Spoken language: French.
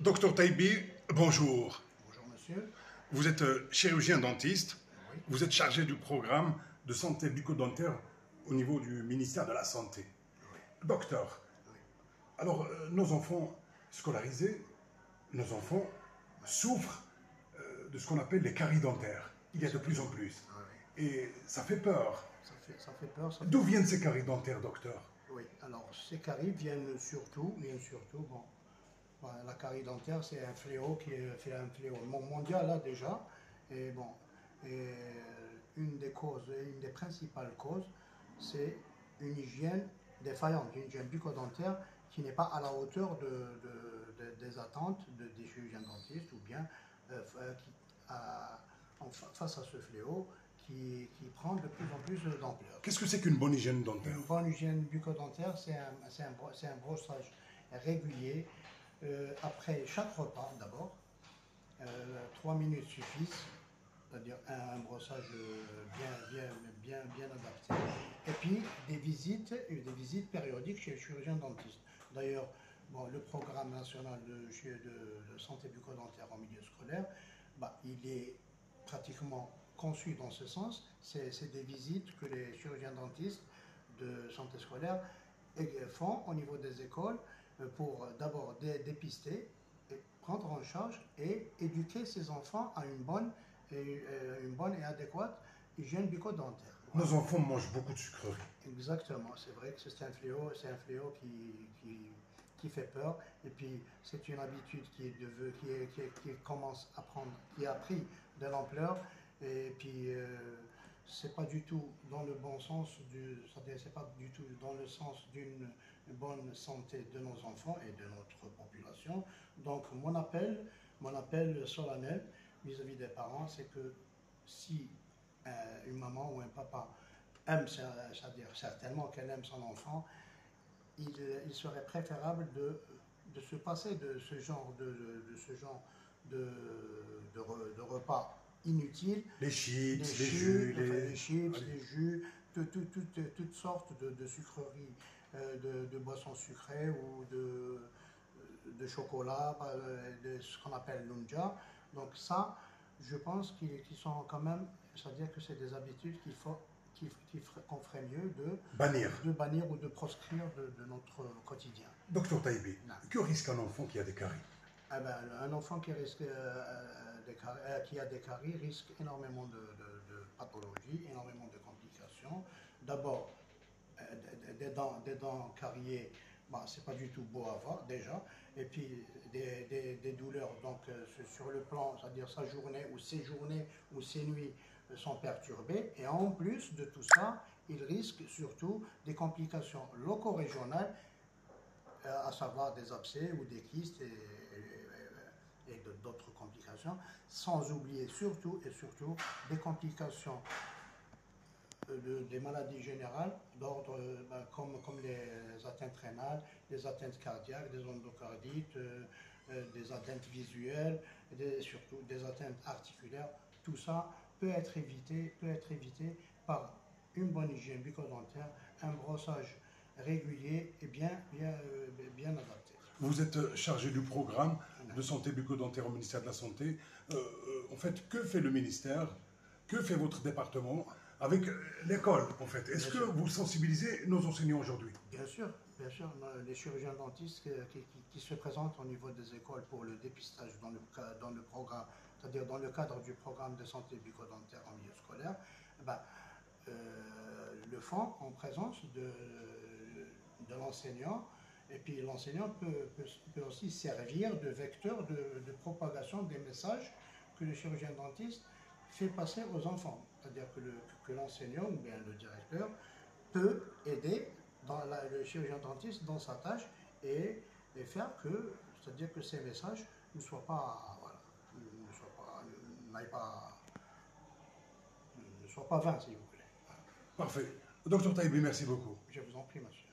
Docteur Taïbi, bonjour. Bonjour monsieur. Vous êtes chirurgien dentiste. Oui. Vous êtes chargé du programme de santé bucco-dentaire au niveau du ministère de la Santé. Oui. Docteur, Oui. alors nos enfants scolarisés, nos enfants souffrent de ce qu'on appelle les caries dentaires. Il y a de plus en plus. Oui. Et ça fait peur. Ça fait peur. D'où viennent ces caries dentaires, docteur? Oui, alors ces caries viennent surtout, bon, la carie dentaire c'est un fléau qui est un fléau mondial là déjà. Et bon, et une des principales causes, c'est une hygiène défaillante, une hygiène bucco-dentaire qui n'est pas à la hauteur des attentes des chirurgiens dentistes ou bien face à ce fléau qui prend de plus en plus d'ampleur. Qu'est-ce que c'est qu'une bonne hygiène dentaire? Une bonne hygiène bucco-dentaire, c'est un brossage régulier après chaque repas d'abord. 3 minutes suffisent, c'est-à-dire un brossage bien adapté. Et puis des visites périodiques chez le chirurgien dentiste. D'ailleurs, bon, le programme national de santé bucco-dentaire en milieu scolaire, il est pratiquement conçu dans ce sens. C'est des visites que les chirurgiens dentistes de santé scolaire font au niveau des écoles pour d'abord dépister, et prendre en charge et éduquer ces enfants à une bonne et adéquate hygiène bucco-dentaire. Nos enfants mangent beaucoup de sucreries. Exactement, c'est vrai que c'est un fléau qui fait peur. Et puis c'est une habitude qui commence à prendre, qui a pris de l'ampleur. Et puis c'est pas du tout dans le bon sens c'est pas du tout dans le sens d'une bonne santé de nos enfants et de notre population. Donc mon appel solennel vis-à-vis des parents, c'est que si une maman ou un papa aime, c'est-à-dire certainement qu'elle aime son enfant, il serait préférable de se passer de ce genre de repas inutiles. Les chips, les chips, les jus, toutes sortes de sucreries, de boissons sucrées ou de chocolat, de ce qu'on appelle l'unja. Donc ça, je pense qu'ils sont quand même, c'est-à-dire que c'est des habitudes qu'on ferait mieux de bannir ou de proscrire de notre quotidien. Docteur Taïbi, que risque un enfant qui a des caries? Un enfant qui a des caries risque énormément de pathologies, énormément de complications. D'abord, des dents cariées, c'est pas du tout beau à voir déjà. Et puis des douleurs, donc sur le plan, c'est-à-dire sa journée ou ses nuits sont perturbées. Et en plus de tout ça, il risque surtout des complications loco-régionales, à savoir des abcès ou des kystes et d'autres complications, sans oublier surtout des complications des maladies générales d'ordre comme les atteintes rénales, les atteintes cardiaques, des endocardites, des atteintes visuelles, surtout des atteintes articulaires. Tout ça peut être évité par une bonne hygiène bucco-dentaire, un brossage régulier et bien adapté. Vous êtes chargé du programme de santé bucco-dentaire au ministère de la Santé. En fait, que fait le ministère? Que fait votre département avec l'école, en fait? Est-ce que vous sensibilisez nos enseignants aujourd'hui? Bien sûr. Les chirurgiens dentistes qui se présentent au niveau des écoles pour le dépistage dans le programme, c'est-à-dire dans le cadre du programme de santé bucco-dentaire en milieu scolaire, le font en présence de l'enseignant. Et puis l'enseignant peut aussi servir de vecteur de propagation des messages que le chirurgien dentiste fait passer aux enfants. C'est-à-dire que l'enseignant ou bien le directeur peut aider le chirurgien dentiste dans sa tâche et faire c'est-à-dire que ces messages ne soient pas, vains, si vous voulez. Parfait. Docteur Taïbi, merci beaucoup. Je vous en prie, monsieur.